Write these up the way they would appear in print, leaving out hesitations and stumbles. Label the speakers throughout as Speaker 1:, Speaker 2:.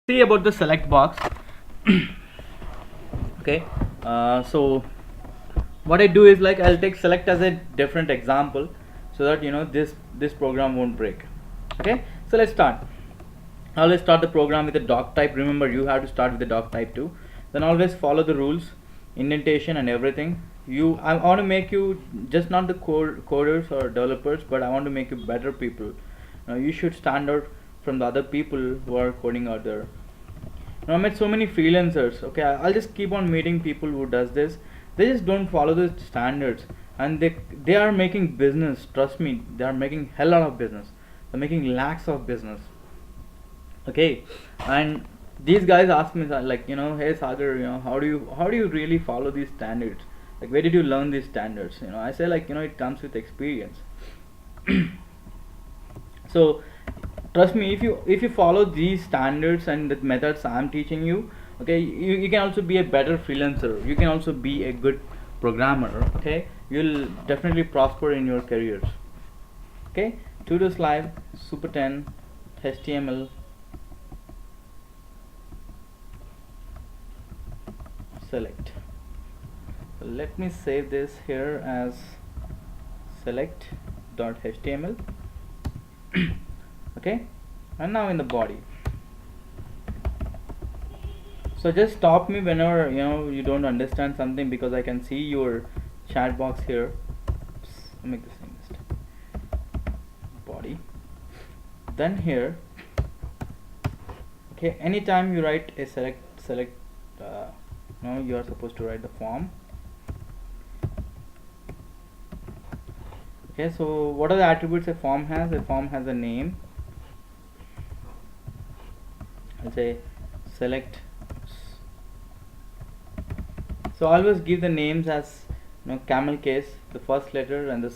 Speaker 1: See about the select box. Okay, so what I do is like I'll take select as a different example so that this program won't break. Okay, so let's start. Always start the program with the doc type. Remember, you have to start with the doc type too. Then always follow the rules, indentation and everything. I want to make you just not the coders or developers, but I want to make you better people. Now you should stand out from the other people who are coding out there. Now I met so many freelancers. Okay, I'll just keep on meeting people who does this. They just don't follow the standards, and they are making business. Trust me, they are making hell lot of business. They're making lakhs of business. Okay, and these guys ask me like, hey Sagar, how do you really follow these standards? Like, where did you learn these standards? I say, like, it comes with experience. So trust me, if you follow these standards and the methods I'm teaching you, okay, you can also be a better freelancer, you can also be a good programmer. Okay, you'll definitely prosper in your careers. Okay, tutors live, super 10, html, select. So let me save this here as select.html. Okay, and now in the body. So just stop me whenever you don't understand something, because I can see your chat box here. Oops, I'll make the same mistake. Body. Then here, okay, anytime you write a select, you are supposed to write the form. Okay, so what are the attributes a form has? A form has a name. I'll say select. So always give the names as camel case, the first letter, and the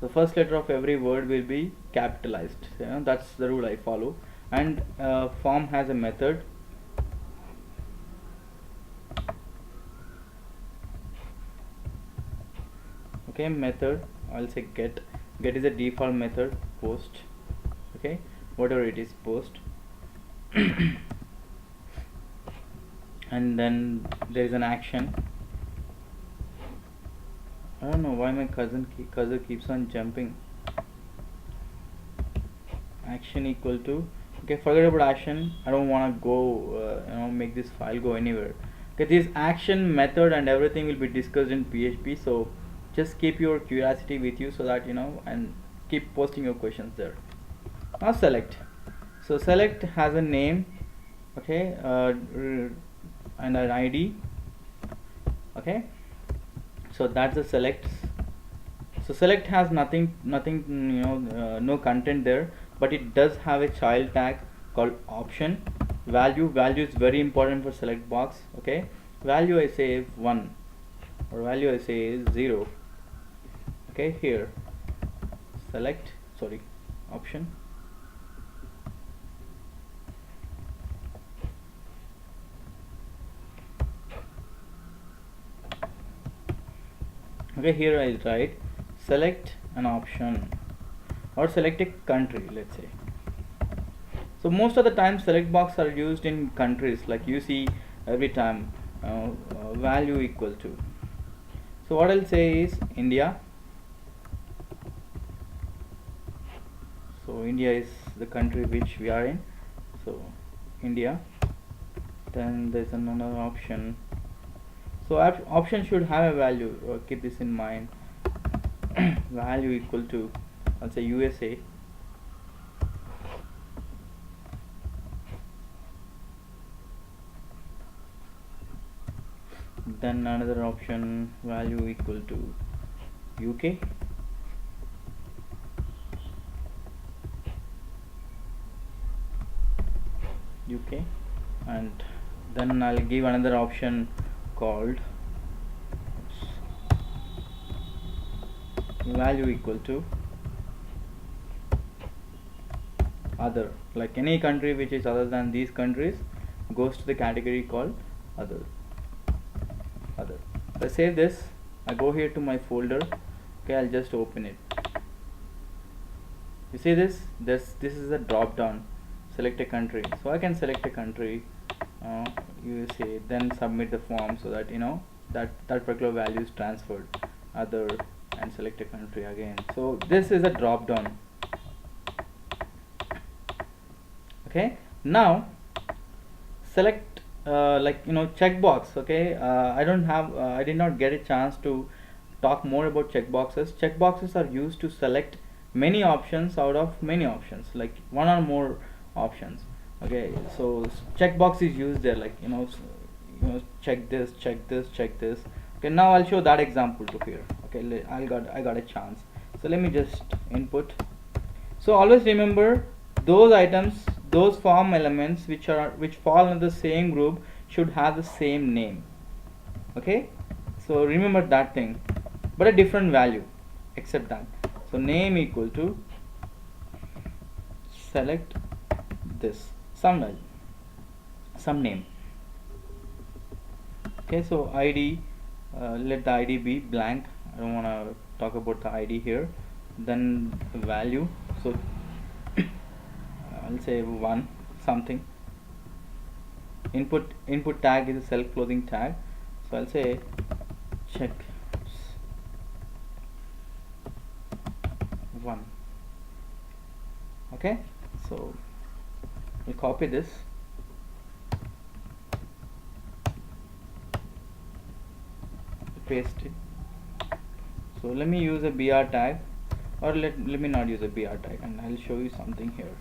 Speaker 1: first letter of every word will be capitalized. That's the rule I follow. And form has a method. Okay, method, I'll say get is a default method. Post, okay, whatever it is, post. And then there is an action. I don't know why my cursor keeps on jumping. Action equal to, okay, forget about action, I don't want to go make this file go anywhere. Okay, this action, method and everything will be discussed in PHP, so just keep your curiosity with you so that and keep posting your questions there. Now select. So select has a name, okay, and an ID. Okay, so that's the select. So select has nothing, no content there, but it does have a child tag called option. Value is very important for select box. Okay, value I say 1 or value I say 0. Okay, here select, sorry, option. Okay, here I write select an option or select a country, let's say. So most of the time select box are used in countries, like you see every time value equal to. So what I'll say is India. So India is the country which we are in, so India. Then there's another option. So option should have a value, keep this in mind. Value equal to, I'll say USA. Then another option, value equal to UK. UK. And then I'll give another option called value equal to other, like any country which is other than these countries goes to the category called other. So I save this, I go here to my folder. Okay, I'll just open it. You see this is a drop down, select a country. So I can select a country, USA, then submit the form so that that particular value is transferred other, and select a country again. So this is a drop down. Okay, now select checkbox. Okay, I did not get a chance to talk more about checkboxes. Checkboxes are used to select many options out of many options, like one or more options. Okay, so checkbox is used there, like check this, check this, check this. Okay, now I'll show that example to here. Okay, I got a chance. So let me just input. So always remember, those items, those form elements which fall in the same group should have the same name. Okay, so remember that thing, but a different value, except that. So name equal to select this, some value, some name. Okay, so ID, let the ID be blank. I don't want to talk about the ID here. Then the value, so I'll say 1 something. Input tag is a self closing tag, so I'll say check 1. Okay, so we'll copy this, paste it. So let me use a BR tag, or let me not use a BR tag, and I'll show you something here.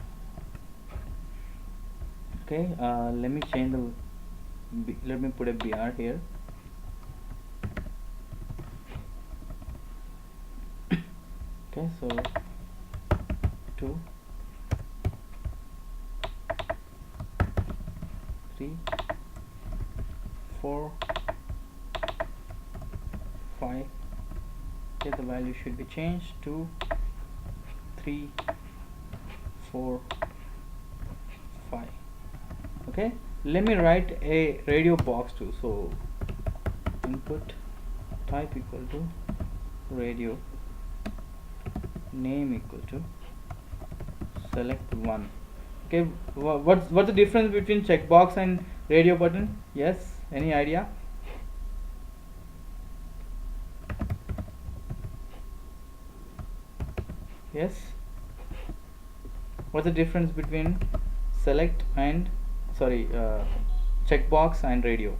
Speaker 1: Okay, let me change the let me put a BR here. Okay, so 2, 3, 4, 5. Okay, the value should be changed. 2, 3, 4, 5. Okay, let me write a radio box too. So input type equal to radio, name equal to select 1. Okay, what's the difference between checkbox and radio button? Yes, any idea? Yes, what's the difference between select and checkbox and radio?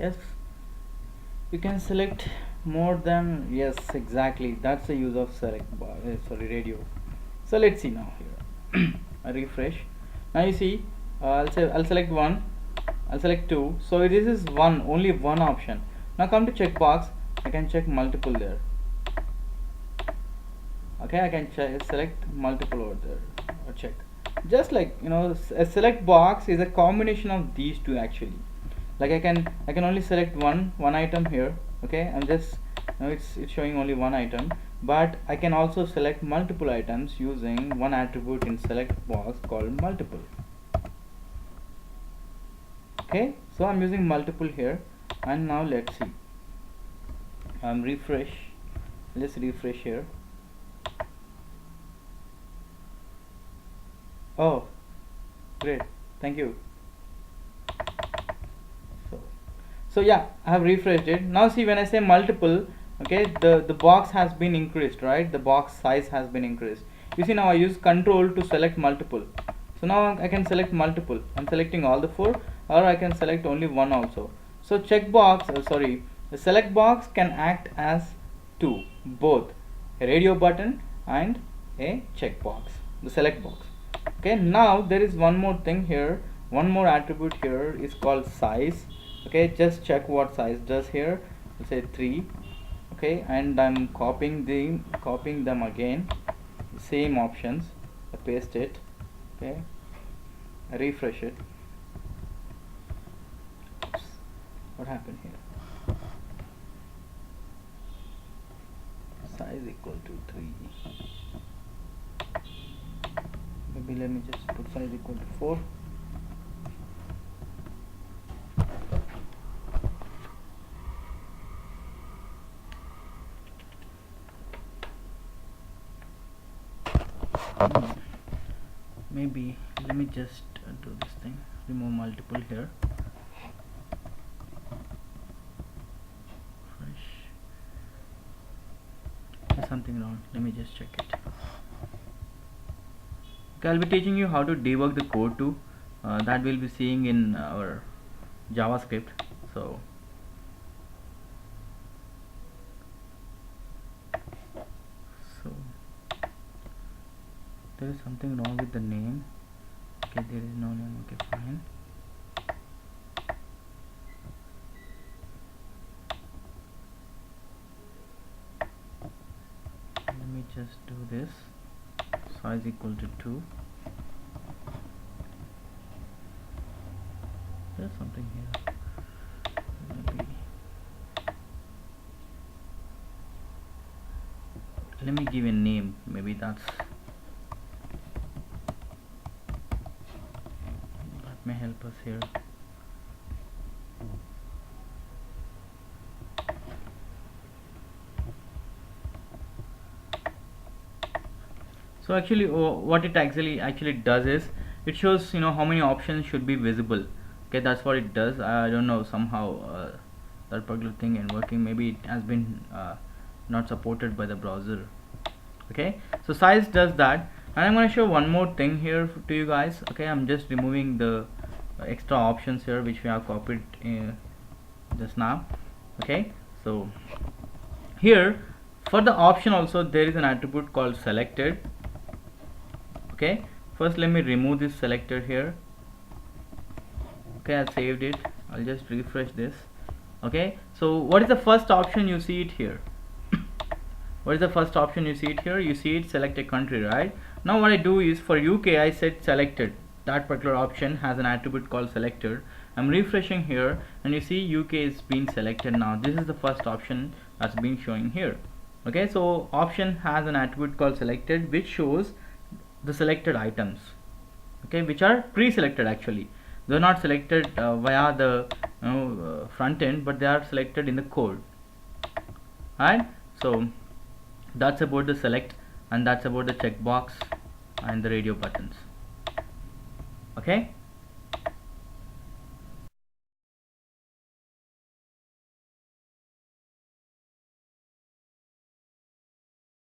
Speaker 1: Yes, you can select more than, yes, exactly, that's the use of radio. So let's see now here. I refresh. Now you see, I'll select 1, I'll select 2. So this is only one option. Now come to checkbox. I can check multiple there. Okay, I can select multiple over there, or check. Just like a select box is a combination of these two actually. Like I can only select one item here. Okay, I'm just it's showing only one item, but I can also select multiple items using one attribute in select box called multiple. Okay, so I'm using multiple here, and now let's see. Refresh. Let's refresh here. Oh, great, thank you. So yeah, I have refreshed it. Now see, when I say multiple, okay, the box has been increased, right? The box size has been increased. You see, now I use control to select multiple. So now I can select multiple. I'm selecting all the 4, or I can select only one also. So checkbox, the select box can act as two, both a radio button and a checkbox, the select box. Okay, now there is one more thing here. One more attribute here is called size. Okay, just check what size does here. Let's say 3. Okay, and I'm copying them again, same options. I paste it. Okay, I refresh it. Oops. What happened here? Size equal to 3. Maybe let me just put size equal to 4. Maybe let me just do this thing, remove multiple here. Fresh. There's something wrong, let me just check it. Okay, I'll be teaching you how to debug the code too. That we'll be seeing in our JavaScript. So there is something wrong with the name. Okay, there is no name. Okay, fine. Let me just do this. Size equal to 2. There's something here. Maybe. Let me give a name. Maybe that may help us here. So actually what it actually does is it shows how many options should be visible. Okay, that's what it does. I don't know, somehow that particular thing and working, maybe it has been not supported by the browser. Okay, so size does that, and I'm going to show one more thing here to you guys. Okay, I'm just removing the extra options here which we have copied just now. Okay, so here for the option also there is an attribute called selected. Okay, first let me remove this selector here. Okay, I saved it. I'll just refresh this. Okay, so what is the first option? You see it here. What is the first option? You see it here. You see it, select a country, right? Now what I do is for UK I said selected. That particular option has an attribute called selected. I'm refreshing here and you see UK is being selected now. This is the first option that's been showing here. Okay, so option has an attribute called selected which shows the selected items, okay, which are pre-selected. Actually they're not selected via the front end, but they are selected in the code. Alright, so that's about the select, and that's about the checkbox and the radio buttons. Okay.